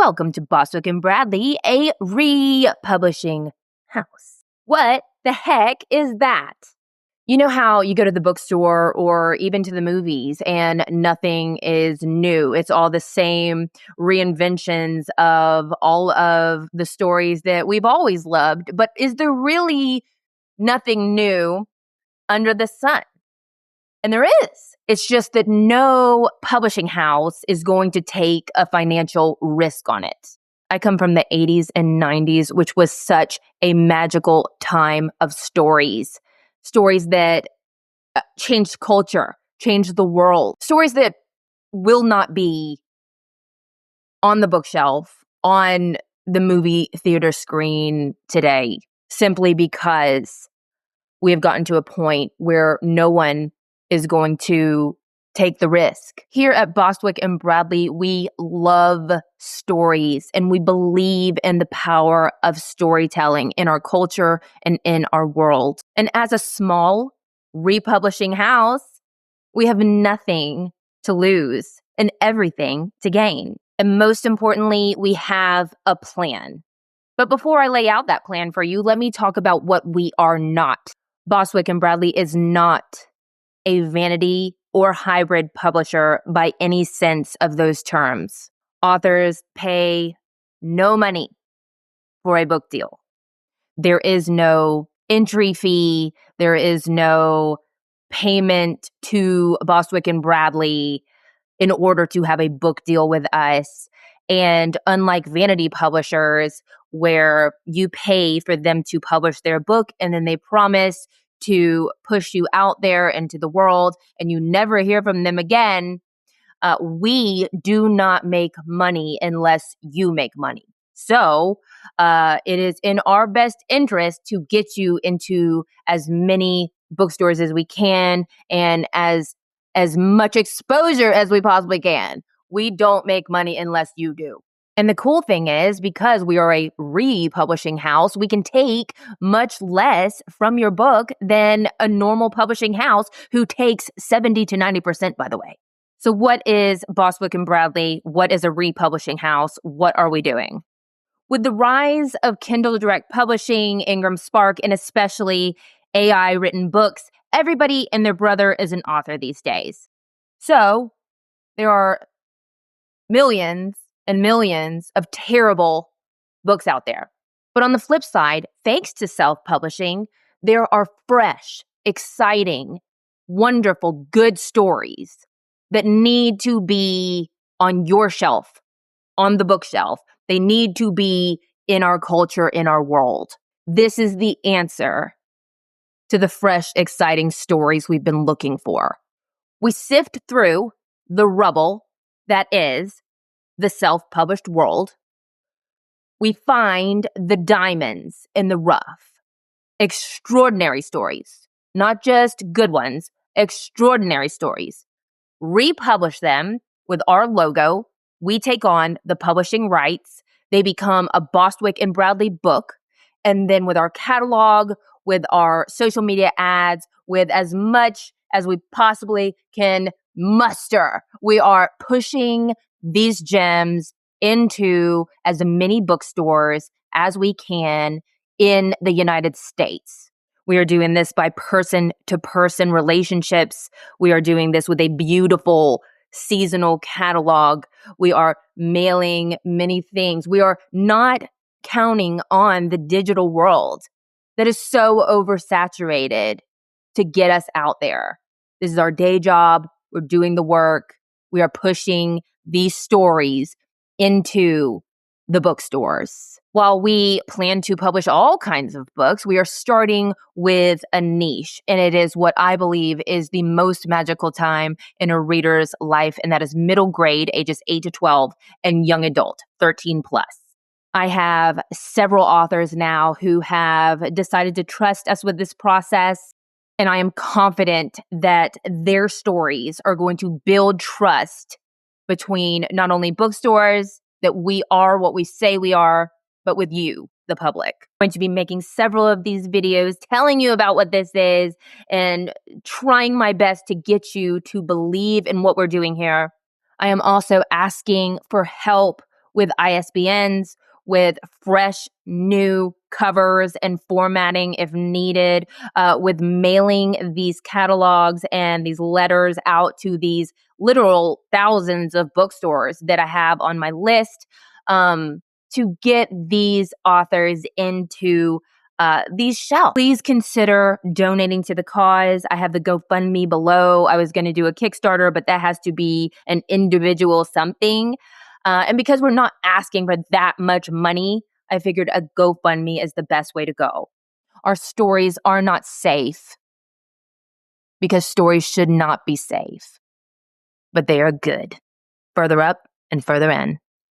Welcome to Bostwick and Bradley, a republishing house. What the heck is that? You know how you go to the bookstore or even to the movies and nothing is new. It's all the same reinventions of all of the stories that we've always loved. But is there really nothing new under the sun? And there is. It's just that no publishing house is going to take a financial risk on it. I come from the 80s and 90s, which was such a magical time of stories. Stories that changed culture, changed the world. Stories that will not be on the bookshelf, on the movie theater screen today, simply because we have gotten to a point where no one is going to take the risk. Here at Bostwick and Bradley, we love stories and we believe in the power of storytelling in our culture and in our world. And as a small republishing house, we have nothing to lose and everything to gain. And most importantly, we have a plan. But before I lay out that plan for you, let me talk about what we are not. Bostwick and Bradley is not a vanity or hybrid publisher by any sense of those terms. Authors pay no money for a book deal. There is no entry fee. There is no payment to Bostwick and Bradley in order to have a book deal with us. And unlike vanity publishers, where you pay for them to publish their book and then they promise to push you out there into the world and you never hear from them again, we do not make money unless you make money. So it is in our best interest to get you into as many bookstores as we can and as much exposure as we possibly can. We don't make money unless you do. And the cool thing is, because we are a republishing house, we can take much less from your book than a normal publishing house who takes 70 to 90%, by the way. So what is Bostwick and Bradley? What is a republishing house? What are we doing? With the rise of Kindle Direct Publishing, Ingram Spark, and especially AI-written books, everybody and their brother is an author these days. So there are millions and millions of terrible books out there. But on the flip side, thanks to self-publishing, there are fresh, exciting, wonderful, good stories that need to be on your shelf, on the bookshelf. They need to be in our culture, in our world. This is the answer to the fresh, exciting stories we've been looking for. We sift through the rubble that is the self-published world. We find the diamonds in the rough. Extraordinary stories, not just good ones, extraordinary stories. Republish them with our logo. We take on the publishing rights. They become a Bostwick and Bradley book. And then with our catalog, with our social media ads, with as much as we possibly can muster, we are pushing these gems into as many bookstores as we can in the United States. We are doing this by person-to-person relationships. We are doing this with a beautiful seasonal catalog. We are mailing many things. We are not counting on the digital world that is so oversaturated to get us out there. This is our day job. We're doing the work. We are pushing these stories into the bookstores. While we plan to publish all kinds of books, we are starting with a niche, and it is what I believe is the most magical time in a reader's life, and that is middle grade, ages 8 to 12, and young adult, 13 plus. I have several authors now who have decided to trust us with this process, and I am confident that their stories are going to build trust between not only bookstores, that we are what we say we are, but with you, the public. I'm going to be making several of these videos telling you about what this is and trying my best to get you to believe in what we're doing here. I am also asking for help with ISBNs, with fresh new covers and formatting if needed, with mailing these catalogs and these letters out to these literal thousands of bookstores that I have on my list, to get these authors into these shelves. Please consider donating to the cause. I have the GoFundMe below. I was going to do a Kickstarter, but that has to be an individual something. And because we're not asking for that much money, I figured a GoFundMe is the best way to go. Our stories are not safe because stories should not be safe, but they are good. Further up and further in.